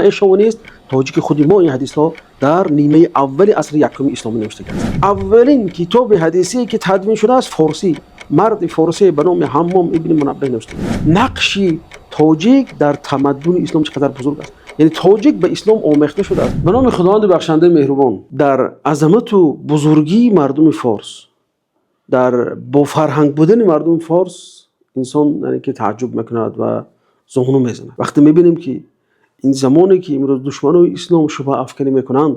نه شما نیست تاجیک خود ما این حدیث را در نیمه اول عصر یکم اسلامی نوشته کرد. اولین کتاب حدیثی که تدوین شده است فارسی، مرد فارسی به نام حمام ابن منبه نوشته. نقش تاجیک در تمدن اسلام چقدر بزرگ است. یعنی تاجیک به اسلام آمیخته شده است. به نام خداوند بخشنده مهربان، در عظمت و بزرگی مردم فارس، در با فرهنگ بودن مردم فارس انسان یعنی که تعجب میکند و زانو میزند. وقتی میبینیم که این زمانی که امروز دشمنان اسلام شبهه افکنی میکنند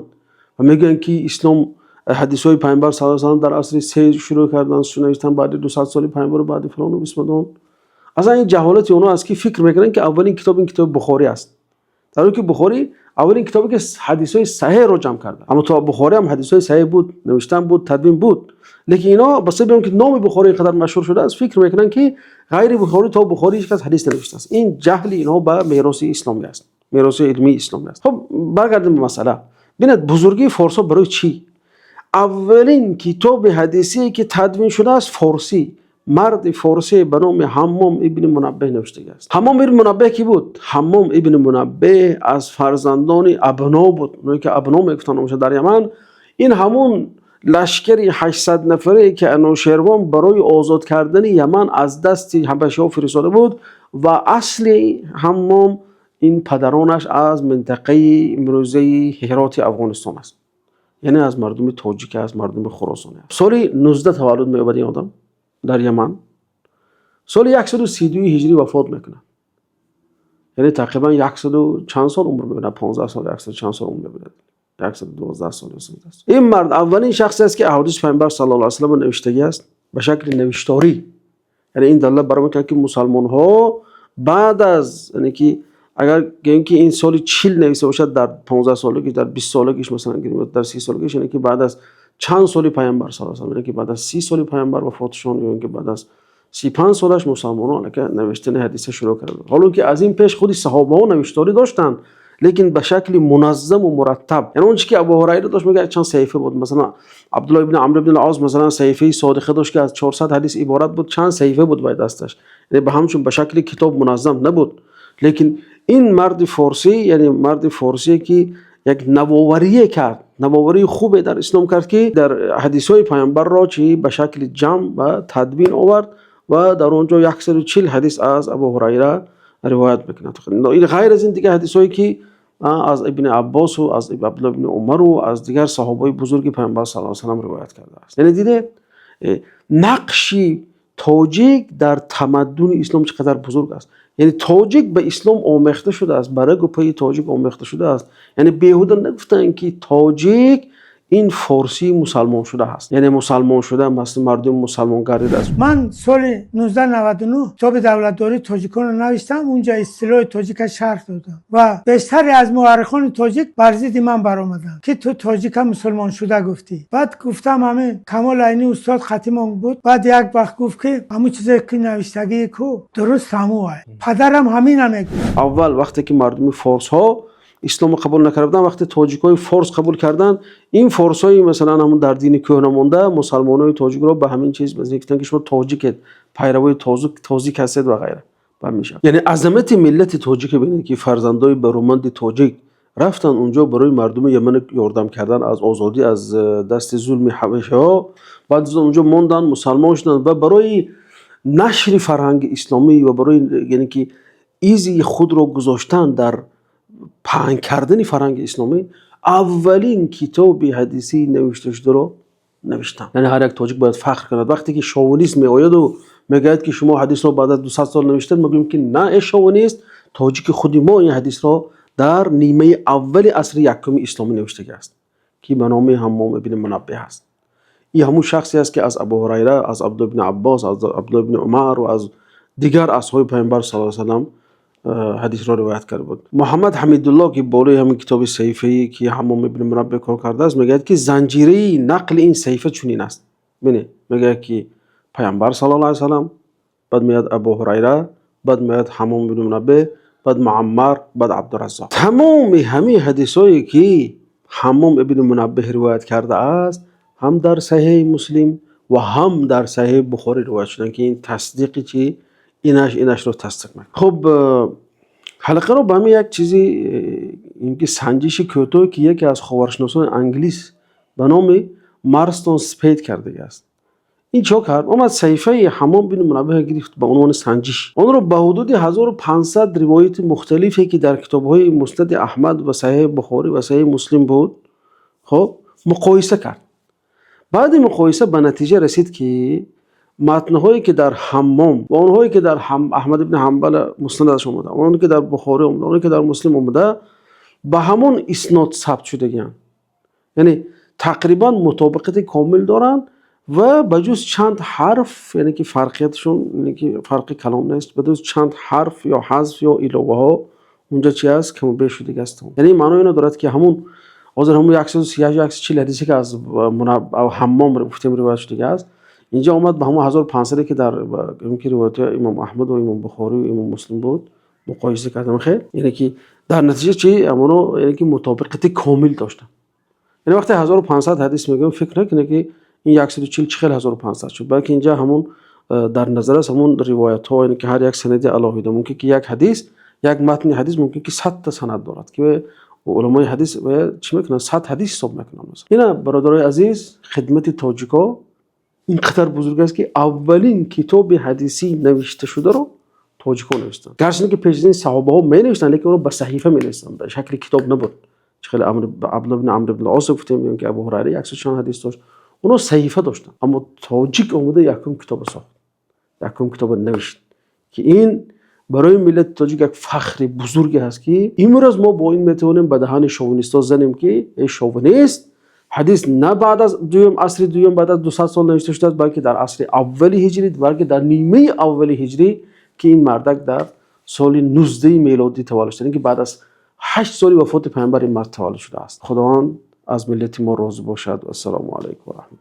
و میگن که اسلام حدیث های پیامبر صلی الله علیه و آله در عصر 3 شروع کردن نوشتن بعد 200 سال پیامبر بعد فلان و بسمدان. اصلا این جهالت اونا است که فکر میکنن که اولین کتاب این کتاب بخاری است، در حالی که بخاری اولین کتابی که حدیث های صحیح رو جمع کرده. اما تو بخاری هم حدیث های صحیح بود، نوشتن بود، تدوین بود، لیکن اینا بس ببینن که نام بخاری قدر مشهور شده است فکر میکنن که غیر بخاری تا بخاری هیچ کس حدیث نوشته است. این جهل اینا به میراث اسلامی است، میراث علمی اسلامی است. خب برگردیم به مسئله. ببینید بزرگی فارسی برای چی؟ اولین کتاب حدیثی که تدوین شده است فارسی، مرد فارسی به نام حمام ابن منبه نوشته است. حمام ابن منبه کی بود؟ حمام ابن منبه از فرزندان ابنا بود، اونایی که ابنا میگفتن میشه در یمن. این همون لشکری 800 نفره که انوشیروان برای آزاد کردن یمن از دست حبشه‌ها فرستاده بود و اصل حمام این پدرانش از منطقه امروزی هرات افغانستان است، یعنی از مردم تاجیک، از مردم خراسان. سال 19 تولد می‌یابد این آدم در یمن. سال 132 هجری وفات میکنه، یعنی تقریبا 100 چند سال عمر میبینه، 15 سال 100 چند سال عمر میبینه، 112 سال است. این مرد اولین شخصی است که احادیث پیامبر صلی الله علیه و سلم نوشته است به شکل نوشتاری. یعنی این دلیل برای میگه که مسلمان ها بعد از یعنی که اگر گیم که این سال 40 نوشته باشد در 15 سالگی، در 20 سالگیش مثلا گیریم، در 30 سالگیش، یعنی که بعد از چند سال پیامبر صلی الله علیه و سلم، یعنی که بعد از 30 سال پیامبر وفاتشون یا اینکه بعد از 35 سالش مسلمانان که نوشتن حدیث شروع کردن. حالا که از این پیش خودی صحابه ها نوشتاری داشتن لیکن به شکل منظم و مرتب. یعنی اون چیزی که ابو هریره داشت میگه چند صحیفه بود، مثلا عبدالله ابن عمرو ابن العاص مثلا صحیفه صادقه داشت که از 400 حدیث عبارت بود، چند صحیفه بود باید دستش، یعنی به همچون به شکل کتاب منظم نبود. لیکن این مرد فارسی، یعنی مرد فارسی که یک نوآوری کرد، نوآوری خوبه در اسلام کرد که در حدیث های پیامبر را چی به شکل جمع و تدوین آورد و در اونجا 140 حدیث از ابو هریره روایت میکنه. این غیر از این دیگه حدیث هایی که از ابن عباس و از عبدالله ابن عمر و از دیگر صحابه بزرگ پیامبر صلی الله علیه و سلم روایت کرده است. یعنی دیده نقش تاجیک در تمدن اسلام چقدر بزرگ است. یعنی تاجیک به اسلام آمیخته شده است، برای پای تاجیک آمیخته شده است. یعنی بیهوده نگفتن که تاجیک این فارسی مسلمان شده است، یعنی مسلمان شده مثل مردم مسلمان گردیده است. من سال 1999 کتاب دولتداری تاجیکان رو نوشتم، اونجا اصطلاح تاجیک شرح دادم و بیشتر از مورخان تاجیک بر ضد من برآمدن که تو تاجیک مسلمان شده گفتی. بعد گفتم همین کمال عینی استاد خطیمان بود، بعد یک وقت گفت که همون چیزی که نوشتگی کو درست همو پدرم همین میگفت. اول وقتی که مردم فارس ها اسلام قبول نکردن، وقتی تاجیکای فارس قبول کردن، این فارسایی مثلا همون در دین کهنه مونده مسلمانای تاجیک رو به همین چیز گفتن که شما تاجیک، پیروای تاجیک هستید و غیره. میشه یعنی عظمت ملت تاجیک ببینید که فرزندای برومند تاجیک رفتن اونجا برای مردم یمن یاردم کردن از آزادی از دست ظلم حبشه ها، بعد از اونجا موندن مسلمان شدن و برای نشر فرهنگ اسلامی و برای یعنی که ایزی خود رو گذاشتن در پهن کردن فرهنگ اسلامی، اولین کتاب حدیثی نوشته شده رو نوشتن. یعنی هر یک تاجیک باید فخر کند. وقتی که شاونیست می آید و میگه که شما حدیث رو بعد از 200 سال نوشتن، میگیم که نه، شاونیست تاجیک خود ما این حدیث رو در نیمه اول عصر یکم اسلامی نوشته است که به نام حمام ابن منبه است. این همون شخصی است که از ابو هریره، از عبدالله ابن عباس، از عبدالله ابن عمر و از دیگر اصحاب پیامبر صلی الله علیه و سلم حدیث را روایت کرده بود. محمد حمیدالله که بالای همین کتاب صحیفه‌ای که حمام ابن منبه کار کرده است میگه که زنجیره نقل این صحیفه چنین است. ببینید میگه که پیامبر صلی الله علیه و سلم، بعد میاد ابو هریره، بعد میاد حمام ابن منبه، بعد معمر، بعد عبدالرزاق. تمام همین حدیثایی که حمام ابن منبه روایت کرده است هم در صحیح مسلم و هم در صحیح بخاری روایت شدن که این تصدیقی چی اینش رو تصدیق میکنه. خب حلقه رو به همین یک چیزی که سنجش کیوتو که یکی از خاورشناسان انگلیس به نام مارستون سپید کرده است. این چه کرد؟ اومد صحیفه حمام بن منبه گرفت به عنوان سنجش. اون رو به حدود 1500 روایت مختلفی که در کتاب‌های مسند احمد و صحیح بخاری و صحیح مسلم بود، خب مقایسه کرد. بعد مقایسه به نتیجه رسید که متن‌هایی که در حمام و اونهایی که در احمد ابن حنبل مسندش اومده، اونهایی که در بخاری اومده، اونهایی که در مسلم اومده، به همون اسناد ثبت شدگیان. یعنی تقریبا مطابقت کامل دارن و بجز چند حرف، یعنی که فرقیتشون، یعنی که فرق کلام نیست، بجز چند حرف یا حذف یا علاوه ها اونجا چی است کم و بیش شده است. یعنی معنی اینو دارد که همون حاضر همون 130 140 حدیثی که از حمام گفتیم روایت شده است، اینجا اومد به همون 1500 که در که روایت امام احمد و امام بخاری و امام مسلم بود مقایسه کردم. خیر، یعنی که در نتیجه چی امونو، یعنی که مطابقت کامل داشتن. یعنی وقتی 1500 حدیث میگم فکر نکنه که این 140 چخیل 1500 شد، بلکه اینجا همون در نظر است همون روایت ها، یعنی که هر یک سند علاوه ممکن که یک حدیث، یک متن حدیث ممکن که 100 تا سند دارد که علمای حدیث چی میکنن 100 حدیث حساب میکنن. اینا برادرای عزیز، خدمت تاجیکا اینقدر بزرگ است که اولین کتاب حدیثی نوشته شده رو تاجیکا نوشتن. گرچه که پیش از این صحابه ها می نوشتن، لیکن اون رو به صحیفه می نوشتن، به شکل کتاب نبود. خیلی عبدالله بن عمرو بن العاص گفتیم که ابو هریره 100 حدیث داشت، اونو صحیفه داشتن، اما تاجیک اومده یکم کتاب ساخت، یکم کتاب نوشت که این برای ملت تاجیک یک فخر بزرگی هست که امروز ما با این میتونیم به دهان شوونیستا زنیم که ای شوونیست، حدیث نه بعد از عصر دوم بعد از 200 سال نوشته شده است، بلکه در عصر اول هجری، بلکه در نیمه اول هجری که این مردک در سال 19 میلادی تولد شده، که بعد از 8 سال وفات پیامبر این مرد تولد شده است. خداوند از ملت ما راضی باشد. و السلام علیکم و رحمت الله.